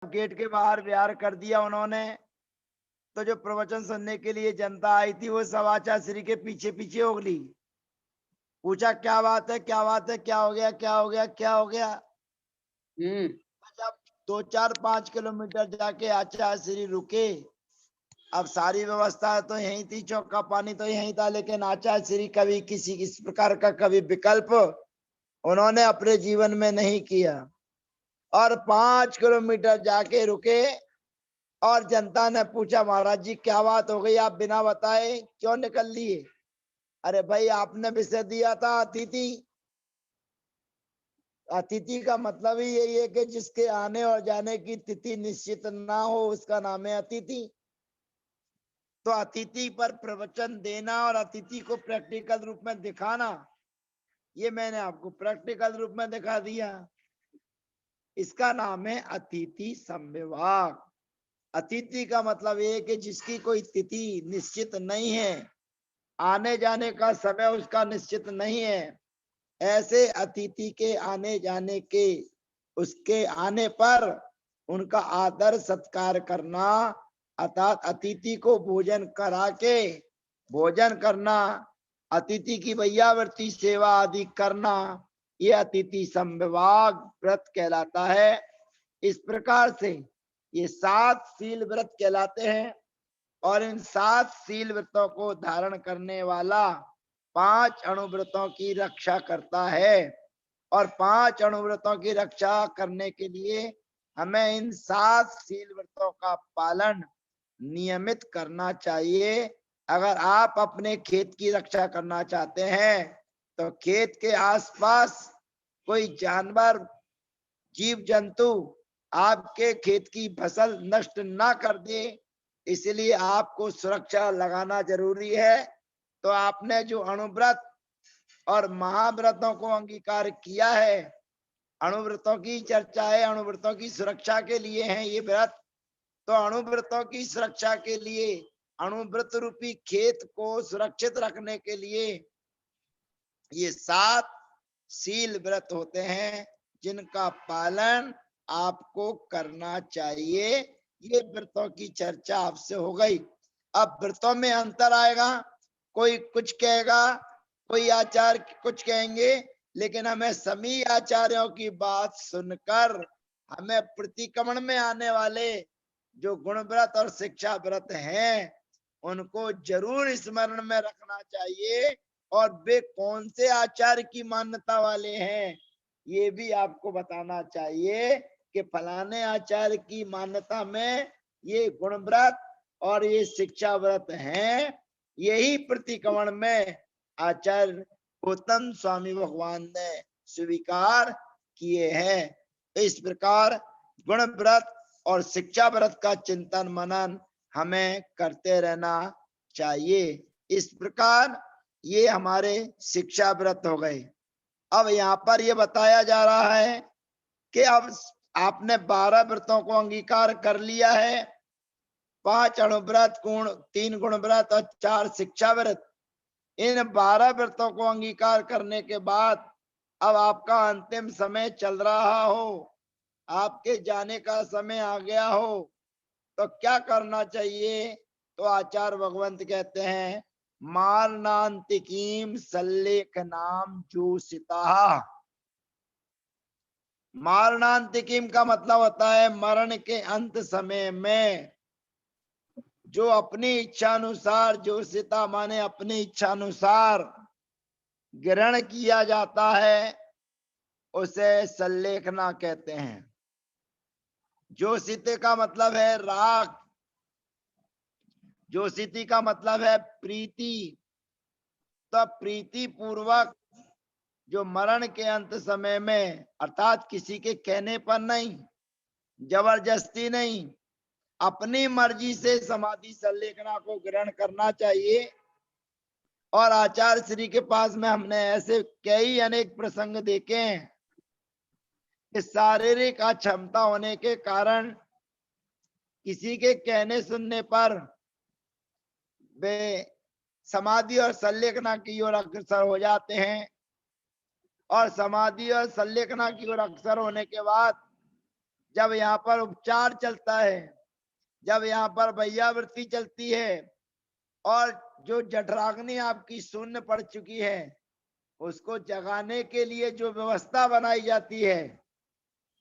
Gate के बाहर विहार कर दिया उन्होंने, तो जो प्रवचन सुनने के लिए जनता आई थी वो सब आचार्य के पीछे पीछे उगली। पूछा क्या बात है, क्या बात है, क्या हो गया, क्या हो गया, क्या हो गया। जब 2-4-5 किलोमीटर जाके आचार्य रुके, अब सारी व्यवस्था तो यही थी, चौका पानी तो यही था, लेकिन आचार्य कभी किसी इस प्रकार का कभी विकल्प उन्होंने अपने जीवन में नहीं किया। और 5 किलोमीटर जाके रुके और जनता ने पूछा महाराज जी क्या बात हो गई, आप बिना बताए क्यों निकल लिए। अरे भाई आपने विषय दिया था अतिथि। अतिथि का मतलब ही यही है कि जिसके आने और जाने की तिथि निश्चित ना हो उसका नाम है अतिथि। तो अतिथि पर प्रवचन देना और अतिथि को प्रैक्टिकल रूप में दिखाना, ये मैंने आपको प्रैक्टिकल रूप में दिखा दिया। इसका नाम है अतिथि संविभाग। अतिथि का मतलब ये कि जिसकी कोई तिथि निश्चित नहीं है, आने जाने का समय उसका निश्चित नहीं है, ऐसे अतिथि के आने जाने के, उसके आने पर उनका आदर सत्कार करना, अर्थात अतिथि को भोजन करा के भोजन करना, अतिथि की भैयावृत्ति सेवा आदि करना, ये अतिथि संविभाग व्रत कहलाता है। इस प्रकार से ये 7 शील व्रत कहलाते हैं। और इन 7 शील व्रतों को धारण करने वाला 5 अणुव्रतों की रक्षा करता है। और 5 अणुव्रतों की रक्षा करने के लिए हमें इन 7 शील व्रतों का पालन नियमित करना चाहिए। अगर आप अपने खेत की रक्षा करना चाहते हैं तो खेत के आसपास कोई जानवर, जीव जंतु आपके खेत की फसल नष्ट ना कर दे, इसलिए आपको सुरक्षा लगाना जरूरी है। तो आपने जो अणुव्रत और महाव्रतों को अंगीकार किया है, अणुव्रतों की चर्चा है, अणुव्रतों की सुरक्षा के लिए है ये व्रत। तो अणुव्रतों की सुरक्षा के लिए, अणुव्रत रूपी खेत को सुरक्षित रखने के लिए ये 7 शील व्रत होते हैं जिनका पालन आपको करना चाहिए। ये व्रतों की चर्चा आपसे हो गई। अब व्रतों में अंतर आएगा, कोई कुछ कहेगा, कोई आचार्य कुछ कहेंगे, लेकिन हमें सभी आचार्यों की बात सुनकर हमें प्रतिक्रमण में आने वाले जो गुण व्रत और शिक्षा व्रत हैं उनको जरूर स्मरण में रखना चाहिए। और वे कौन से आचार्य की मान्यता वाले हैं ये भी आपको बताना चाहिए कि फलाने आचार्य की मान्यता में ये गुण व्रत और ये शिक्षा व्रत हैं। यही प्रतिक्रमण में आचार्य गौतम स्वामी भगवान ने स्वीकार किए हैं। इस प्रकार गुण व्रत और शिक्षा व्रत का चिंतन मनन हमें करते रहना चाहिए। इस प्रकार ये हमारे शिक्षा व्रत हो गए। अब यहाँ पर ये बताया जा रहा है कि अब आपने 12 व्रतों को अंगीकार कर लिया है, 5 अणुव्रत, 3 गुण व्रत और 4 शिक्षा व्रत। इन 12 व्रतों को अंगीकार करने के बाद अब आपका अंतिम समय चल रहा हो, आपके जाने का समय आ गया हो, तो क्या करना चाहिए। तो आचार्य भगवंत कहते हैं मारणांतिकीम सल्लेखनाम जोषिता। मारणांतिकीम का मतलब होता है मरण के अंत समय में जो अपनी इच्छा अनुसार, जोषिता माने अपनी इच्छा अनुसार ग्रहण किया जाता है उसे सल्लेखना कहते हैं। जोषिते का मतलब है राग, जोशिती का मतलब है प्रीति। तो प्रीति पूर्वक जो मरण के अंत समय में, अर्थात किसी के कहने पर नहीं, जबरदस्ती नहीं, अपनी मर्जी से समाधि संलेखना को ग्रहण करना चाहिए। और आचार्य श्री के पास में हमने ऐसे कई अनेक प्रसंग देखे हैं कि शारीरिक अक्षमता होने के कारण किसी के कहने सुनने पर वे समाधि और संलेखना की ओर अग्रसर हो जाते हैं। और समाधि और संलेखना की ओर अग्रसर होने के बाद जब यहाँ पर उपचार चलता है, जब यहाँ पर वैयावृत्ति चलती है और जो जठराग्नि आपकी शून्य पड़ चुकी है उसको जगाने के लिए जो व्यवस्था बनाई जाती है,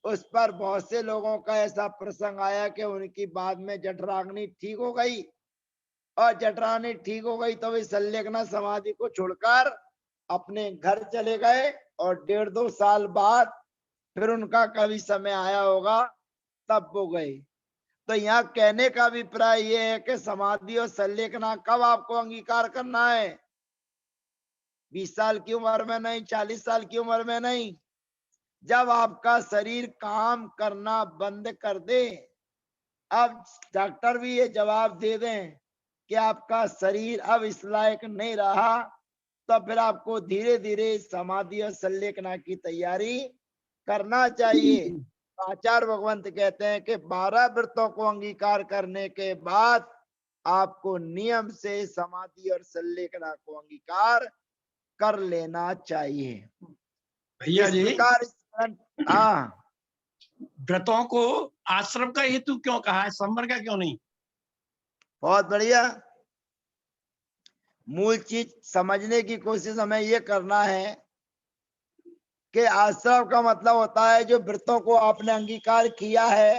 उस पर बहुत से लोगों का ऐसा प्रसंग आया कि उनकी बाद में जठराग्नि ठीक हो गई, और जठराग्नि ठीक हो गई तो वे संलेखना समाधि को छोड़कर अपने घर चले गए, और 1.5-2 साल बाद फिर उनका कभी समय आया होगा तब वो गए। तो यहाँ कहने का अभिप्राय ये है कि समाधि और संलेखना कब आपको अंगीकार करना है? 20 साल की उम्र में नहीं, 40 साल की उम्र में नहीं, जब आपका शरीर काम करना बंद कर दे। अब डॉक्टर भी ये जवाब दे दें कि आपका शरीर अब इस लायक नहीं रहा, तो फिर आपको धीरे धीरे समाधि और संलेखना की तैयारी करना चाहिए। आचार्य भगवंत कहते हैं कि 12 व्रतों को अंगीकार करने के बाद आपको नियम से समाधि और संलेखना को अंगीकार कर लेना चाहिए। भैया इस जी, प्रकार हाँ, व्रतों को आश्रम का हेतु क्यों कहा है, संवर का क्यों नहीं? बहुत बढ़िया। मूल चीज समझने की कोशिश हमें ये करना है कि आश्रम का मतलब होता है जो व्रतों को आपने अंगीकार किया है।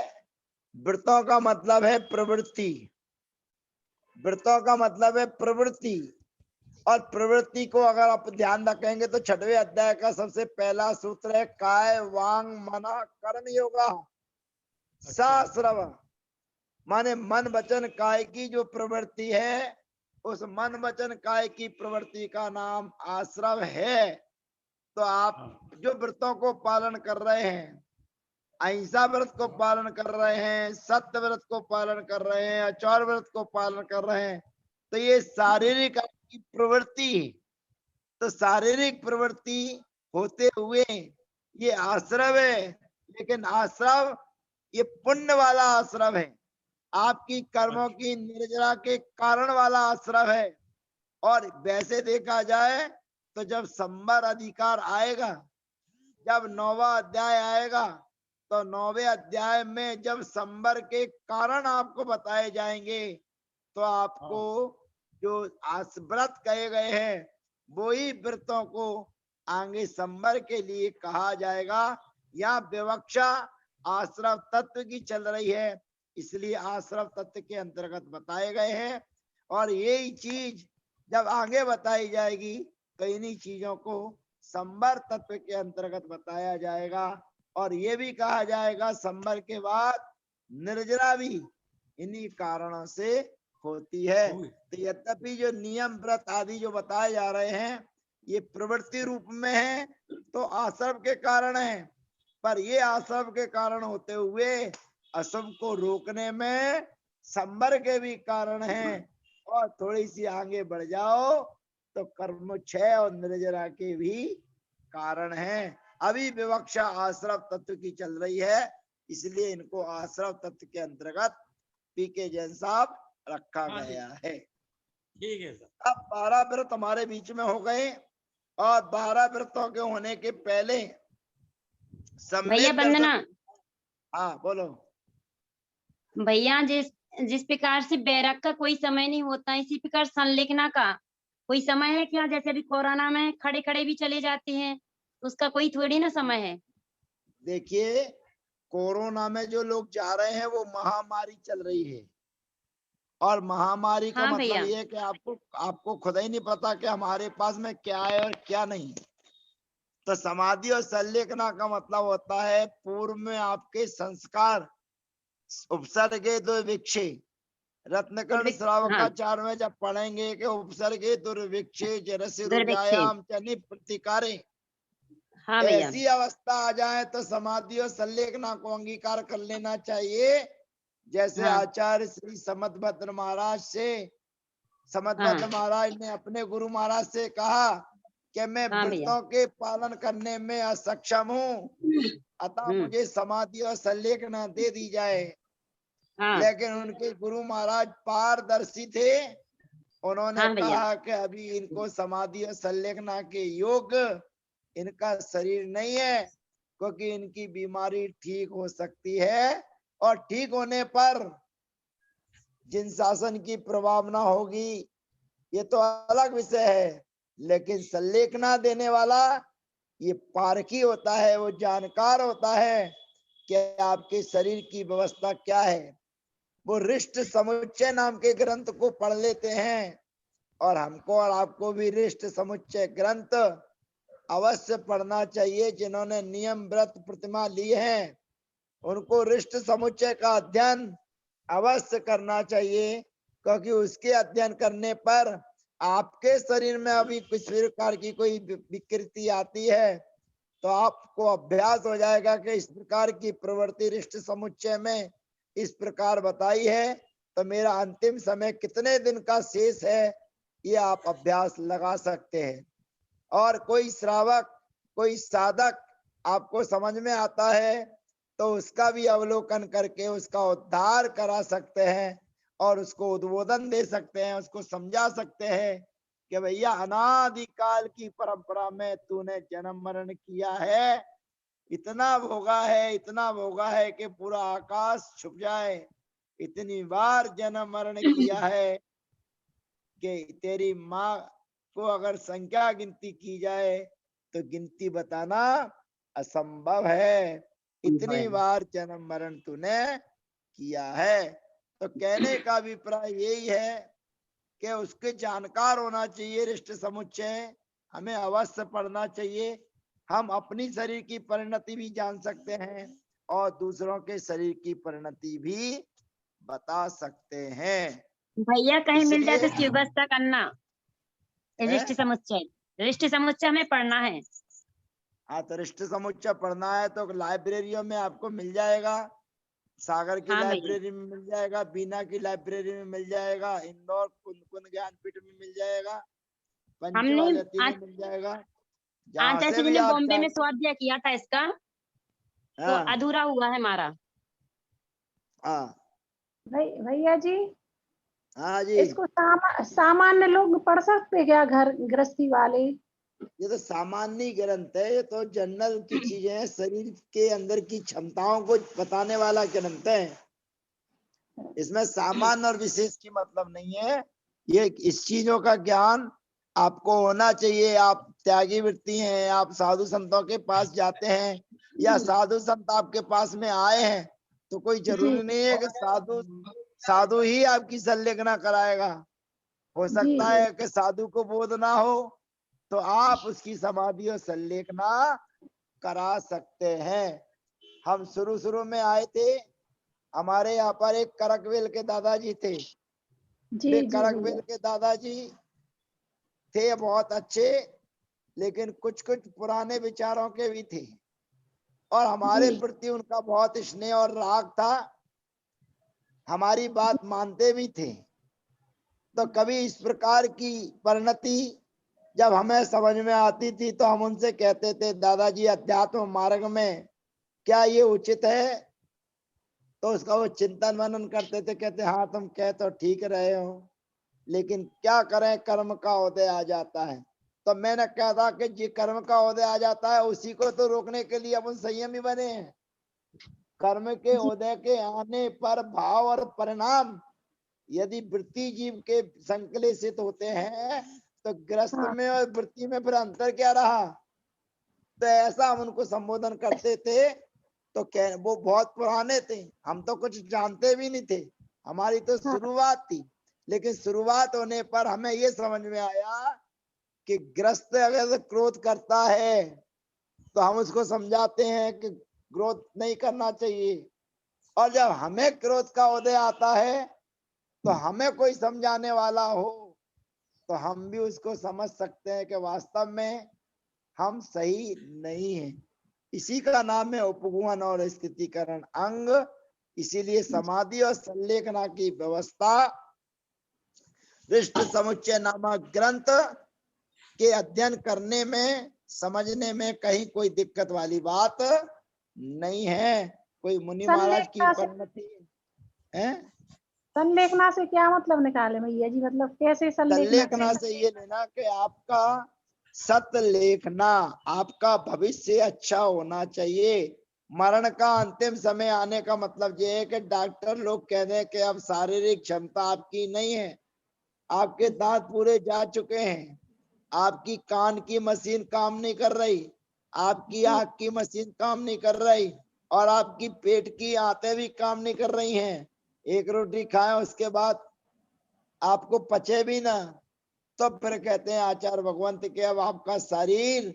व्रतों का मतलब है प्रवृत्ति, व्रतों का मतलब है प्रवृत्ति। और प्रवृत्ति को अगर आप ध्यान रखेंगे तो 6वें अध्याय का सबसे पहला सूत्र है काय वांग मना कर्म योगा। शास्त्रव माने मन वचन काय की जो प्रवृत्ति है, उस मन वचन काय की प्रवृत्ति का नाम आश्रव है। तो आप जो व्रतों को पालन कर रहे हैं, अहिंसा व्रत को पालन कर रहे हैं, सत्य व्रत को पालन कर रहे हैं, आचार व्रत को पालन कर रहे हैं, तो ये शारीरिक आपकी प्रवृत्ति। तो शारीरिक प्रवृत्ति होते हुए ये आश्रव है, लेकिन आश्रव ये पुण्य वाला आश्रव है, आपकी कर्मों की निर्जरा के कारण वाला आश्रव है। और वैसे देखा जाए तो जब संवर अधिकार आएगा, जब 9वां अध्याय आएगा, तो 9वें अध्याय में जब संवर के कारण आपको बताए जाएंगे, तो आपको जो व्रत कहे गए हैं वो ही व्रतों को आगे संवर के लिए कहा जाएगा। यहाँ विवक्षा आश्रव तत्व की चल रही है, इसलिए आश्रव तत्व के अंतर्गत बताए गए हैं। और यही चीज जब आगे बताई जाएगी तो इन्हीं चीजों को संवर तत्व के अंतर्गत बताया जाएगा। और ये भी कहा जाएगा संवर के बाद निर्जरा भी इन्हीं कारणों से होती है। तो यद्यपि जो नियम व्रत आदि जो बताए जा रहे हैं ये प्रवृत्ति रूप में है तो आश्रम के कारण है, पर ये आश्रम के कारण होते हुए अशुभ को रोकने में संवर के भी कारण हैं। और थोड़ी सी आगे बढ़ जाओ तो कर्म क्षय और निर्जरा के भी कारण हैं। अभी विवक्षा आश्रव तत्व की चल रही है, इसलिए इनको आश्रव तत्व के अंतर्गत पीके जैन साहब रखा गया है। ठीक है सर। अब 12 व्रत हमारे बीच में हो गए, और 12 व्रतों के होने के पहले भैया वंदना। हाँ बोलो भैया, जिस प्रकार से बैरक का कोई समय नहीं होता, इसी प्रकार संलेखना का कोई समय है क्या? जैसे अभी कोरोना में खड़े खड़े भी चले जाते हैं, उसका कोई थोड़ी ना समय है। देखिए, कोरोना में जो लोग जा रहे हैं वो महामारी चल रही है, और महामारी का हाँ मतलब भैया। ये है कि आपको खुद ही नहीं पता कि हमारे पास में क्या है और क्या नहीं। तो समाधि और संलेखना का मतलब होता है पूर्व में आपके संस्कार उपसर्गे दुर्भिक्षे, रत्नकर्ण श्रावकाचार्य में जब पढ़ेंगे कि उपसर्गे दुर्भिक्षे जरसि रुजायाम चनि प्रतिकारे, हाँ ऐसी अवस्था आ जाए तो समाधि और संलेखना को अंगीकार कर लेना चाहिए। जैसे आचार्य श्री समदभद्र महाराज से, समदभद्र महाराज ने अपने गुरु महाराज से कहा कि मैं व्रतों के पालन करने में असक्षम हूँ, अतः मुझे समाधि और संलेखना दे दी जाए। लेकिन उनके गुरु महाराज पारदर्शी थे, उन्होंने कहा कि अभी इनको समाधि और संलेखना के योग इनका शरीर नहीं है, क्योंकि इनकी बीमारी ठीक हो सकती है, और ठीक होने पर जिन शासन की प्रभावना होगी ये तो अलग विषय है, लेकिन संलेखना देने वाला ये पारखी होता है, वो जानकार होता है कि आपके शरीर की व्यवस्था क्या है। वो रिष्ट समुच्चय नाम के ग्रंथ को पढ़ लेते हैं, और हमको और आपको भी रिष्ट समुच्चय ग्रंथ अवश्य पढ़ना चाहिए। जिन्होंने नियम व्रत प्रतिमा ली है उनको रिष्ट समुच्चय का अध्ययन अवश्य करना चाहिए, क्योंकि उसके अध्ययन करने पर आपके शरीर में अभी किस प्रकार की कोई विकृति आती है तो आपको अभ्यास हो जाएगा कि इस प्रकार की प्रवृत्ति रिष्ट समुच्चय में इस प्रकार बताई है, तो मेरा अंतिम समय कितने दिन का शेष है ये आप अभ्यास लगा सकते हैं। और कोई श्रावक, कोई साधक आपको समझ में आता है तो उसका भी अवलोकन करके उसका उद्धार करा सकते हैं, और उसको उद्बोधन दे सकते हैं, उसको समझा सकते हैं कि भैया अनादिकाल की परंपरा में तूने जन्म मरण किया है, इतना भोगा है, इतना भोगा है कि पूरा आकाश छुप जाए, इतनी बार जन्म मरण किया है कि तेरी माँ को अगर संख्या गिनती की जाए तो गिनती बताना असंभव है, इतनी बार जन्म मरण तूने किया है। तो कहने का अभिप्राय यही है कि उसके जानकार होना चाहिए रिष्ट समुच्चय, हमें अवश्य पढ़ना चाहिए। हम अपनी शरीर की परिणति भी जान सकते हैं और दूसरों के शरीर की परिणति भी बता सकते हैं। भैया कहीं मिल जाए तो इसलिए इसकी व्यवस्था करना। रिष्ट समुच्चय, रिष्ट समुच्चय हमें पढ़ना है। हाँ, तो रिष्ट समुच्चय पढ़ना है तो लाइब्रेरियों में आपको मिल जाएगा। सागर की हाँ भैया, लाइब्रेरी में मिल जाएगा, बीना की लाइब्रेरी में मिल जाएगा, इंदौर कुंद ज्ञानपीठ में मिल जाएगा, हमने पंचवालयती में आज मिल जाएगा, जहां चाचा से जी भी ने आप बॉम्बे में चाहें। स्वाध्याय किया था इसका, तो हाँ अधूरा हुआ है हमारा। हाँ भैया जी, हाँ जी, इसको सामान्य लोग पढ़ सकते क्या, घर गृहस्थी वाले? ये तो सामान्य ग्रंथ है, ये तो जनरल की चीजें हैं, शरीर के अंदर की क्षमताओं को बताने वाला ग्रंथ है। इसमें सामान्य और विशेष की मतलब नहीं है, ये इस चीजों का ज्ञान आपको होना चाहिए। आप त्यागी वृत्ति हैं, आप साधु संतों के पास जाते हैं या साधु संत आपके पास में आए हैं, तो कोई जरूरी नहीं है कि साधु ही आपकी संलेखना कराएगा। हो सकता है कि साधु को बोध ना हो तो आप उसकी समाधि और संलेखना करा सकते हैं। हम शुरू में आए थे, हमारे यहाँ पर एक करकवेल के दादाजी थे। वे करकवेल के दादाजी थे बहुत अच्छे, लेकिन कुछ पुराने विचारों के भी थे, और हमारे प्रति उनका बहुत स्नेह और राग था, हमारी बात मानते भी थे। तो कभी इस प्रकार की परिणति जब हमें समझ में आती थी तो हम उनसे कहते थे, दादाजी अध्यात्म मार्ग में क्या ये उचित है? तो उसका वो चिंतन मनन करते थे, कहते हाँ तुम कह तो ठीक रहे हो, लेकिन क्या करें, कर्म का उदय आ जाता है। तो मैंने कहा था कि जी कर्म का उदय आ जाता है, उसी को तो रोकने के लिए अपन संयमी बने हैं। कर्म के उदय के आने पर भाव और परिणाम यदि वृत्ति जीव के संकलित होते हैं तो ग्रस्त में और वृत्ति में फिर अंतर क्या रहा? तो ऐसा हम उनको संबोधन करते थे। तो वो बहुत पुराने थे, हम तो कुछ जानते भी नहीं थे, हमारी तो शुरुआत थी। लेकिन शुरुआत होने पर हमें ये समझ में आया कि ग्रस्त अगर क्रोध करता है तो हम उसको समझाते हैं कि क्रोध नहीं करना चाहिए, और जब हमें क्रोध का उदय आता है तो हमें कोई समझाने वाला हो तो हम भी उसको समझ सकते हैं कि वास्तव में हम सही नहीं है। इसी का नाम है उपगुण और स्थितिकरण अंग। इसीलिए समाधि और संलेखना की व्यवस्था रिष्ट समुच्चय नामक ग्रंथ के अध्ययन करने में, समझने में कहीं कोई दिक्कत वाली बात नहीं है। कोई मुनि महाराज की परिणति है। संलेखना से क्या मतलब निकाले भैया जी, मतलब कैसे संलेखना से ये लेना कि आपका सत लेखना, आपका भविष्य अच्छा होना चाहिए। मरण का अंतिम समय आने का मतलब ये है कि डॉक्टर लोग कह रहे हैं कि अब शारीरिक क्षमता आपकी नहीं है, आपके दांत पूरे जा चुके हैं, आपकी कान की मशीन काम नहीं कर रही, आपकी आंख की मशीन काम नहीं कर रही, और आपकी पेट की आंतें भी काम नहीं कर रही हैं। एक रोटी खाएं उसके बाद आपको पचे भी ना, तो फिर कहते हैं आचार्य भगवंत के अब आपका शरीर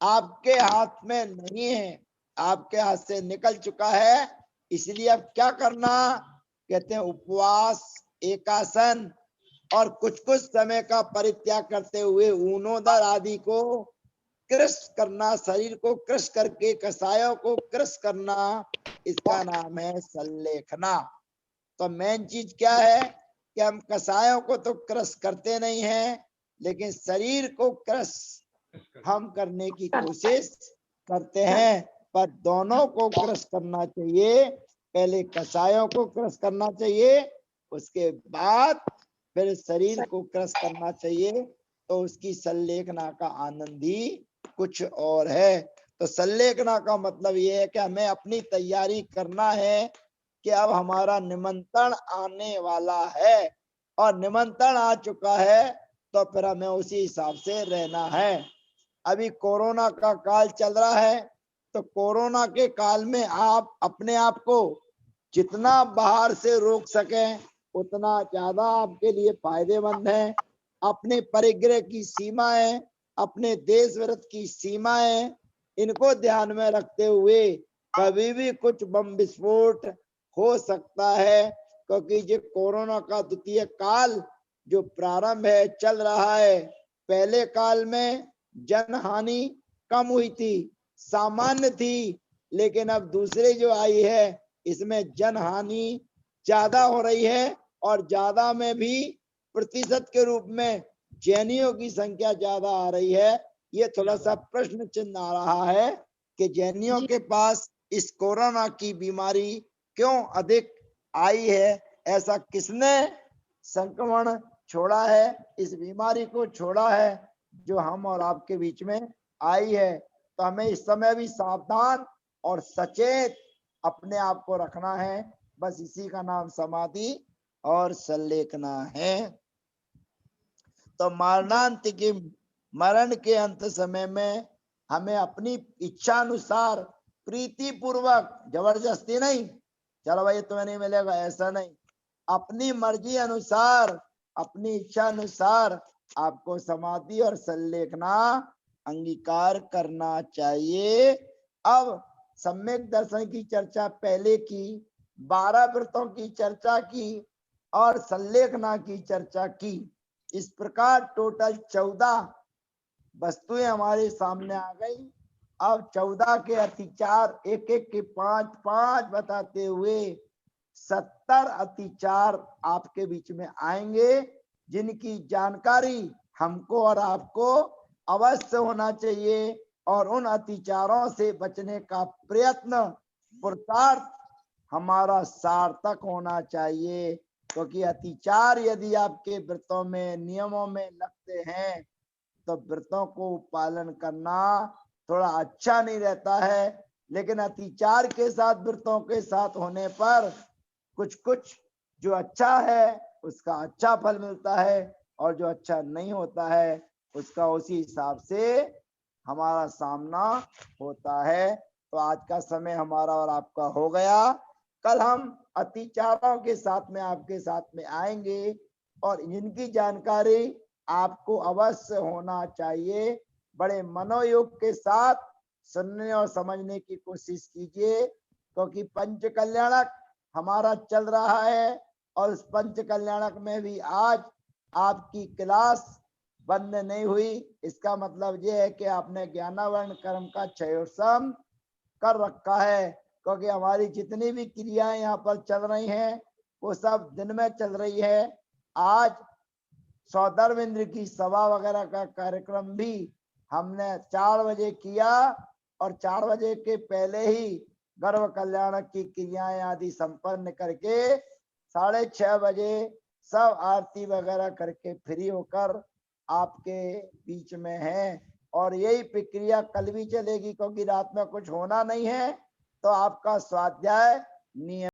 आपके हाथ में नहीं है, आपके हाथ से निकल चुका है। इसलिए अब क्या करना, कहते हैं उपवास, एकासन और कुछ कुछ समय का परित्याग करते हुए ऊनोदर आदि को क्रश करना, शरीर को क्रश करके कषायों को क्रश करना, इसका नाम है संलेखना। तो मेन चीज क्या है कि हम कषायों को तो क्रश करते नहीं हैं, लेकिन शरीर को क्रश हम करने की कोशिश करते हैं। पर दोनों को क्रश करना चाहिए, पहले कषायों को क्रश करना चाहिए, उसके बाद फिर शरीर को क्रश करना चाहिए। तो उसकी संलेखना का आनंद ही कुछ और है। तो संलेखना का मतलब ये है कि हमें अपनी तैयारी करना है कि अब हमारा निमंत्रण आने वाला है, और निमंत्रण आ चुका है तो फिर हमें उसी हिसाब से रहना है। अभी कोरोना का काल चल रहा है, तो कोरोना के काल में आप अपने आप को जितना बाहर से रोक सकें उतना ज्यादा आपके लिए फायदेमंद है। अपने परिग्रह की सीमाएं, अपने देश विरुद्ध की सीमाएं, इनको ध्यान में रखते हुए कभी भी कुछ बम विस्फोट हो सकता है, क्योंकि ये कोरोना का द्वितीय काल जो प्रारंभ है चल रहा है। पहले काल में जन हानि कम हुई थी, सामान्य थी, लेकिन अब दूसरी जो आई है इसमें जन हानि ज्यादा हो रही है, और ज्यादा में भी प्रतिशत के रूप में जैनियों की संख्या ज्यादा आ रही है। ये थोड़ा सा प्रश्न चिन्ह आ रहा है कि जैनियों के पास इस कोरोना की बीमारी क्यों अधिक आई है, ऐसा किसने संक्रमण छोड़ा है, इस बीमारी को छोड़ा है जो हम और आपके बीच में आई है। तो हमें इस समय भी सावधान और सचेत अपने आप को रखना है। बस इसी का नाम समाधि और संलेखना है। तो मरणांत के मरण के अंत समय में हमें अपनी इच्छा अनुसार प्रीति पूर्वक, जबरदस्ती नहीं, चलो भाई तुम्हें नहीं मिलेगा ऐसा नहीं, अपनी मर्जी अनुसार, अपनी इच्छा अनुसार आपको समाधि और संलेखना अंगीकार करना चाहिए। अब सम्यक दर्शन की चर्चा पहले की, 12 व्रतों की चर्चा की और संलेखना की चर्चा की। इस प्रकार टोटल 14 वस्तुएं हमारे सामने आ गई। अब 14 के अतिचार, एक एक के 5-5 बताते हुए 70 अतिचार आपके बीच में आएंगे, जिनकी जानकारी हमको और आपको अवश्य होना चाहिए, और उन अतिचारों से बचने का प्रयत्न, पुरुषार्थ हमारा सार्थक होना चाहिए। क्योंकि अतिचार यदि आपके व्रतों में, नियमों में लगते हैं तो व्रतों को पालन करना थोड़ा अच्छा नहीं रहता है, लेकिन अतिचार के साथ व्रतों के साथ होने पर कुछ कुछ जो अच्छा है उसका अच्छा फल मिलता है, और जो अच्छा नहीं होता है उसका उसी हिसाब से हमारा सामना होता है। तो आज का समय हमारा और आपका हो गया। कल हम अतिचारों के साथ में आपके साथ में आएंगे, और इनकी जानकारी आपको अवश्य होना चाहिए। बड़े मनोयोग के साथ सुनने और समझने की कोशिश कीजिए, क्योंकि पंच कल्याणक हमारा चल रहा है, और उस पंच कल्याणक में भी आज आपकी क्लास बंद नहीं हुई। इसका मतलब ये है कि आपने ज्ञानावरण कर्म का क्षयोत्सव कर रखा है, क्योंकि हमारी जितनी भी क्रियाएं यहाँ पर चल रही हैं वो सब दिन में चल रही है। आज सौधर्मेंद्र की सभा वगैरह का कार्यक्रम भी हमने 4 बजे किया, और 4 बजे के पहले ही गर्भ कल्याण की क्रियाएं आदि संपन्न करके 6:30 बजे सब आरती वगैरह करके फ्री होकर आपके बीच में है। और यही प्रक्रिया कल भी चलेगी, क्योंकि रात में कुछ होना नहीं है। तो आपका स्वाध्याय नियम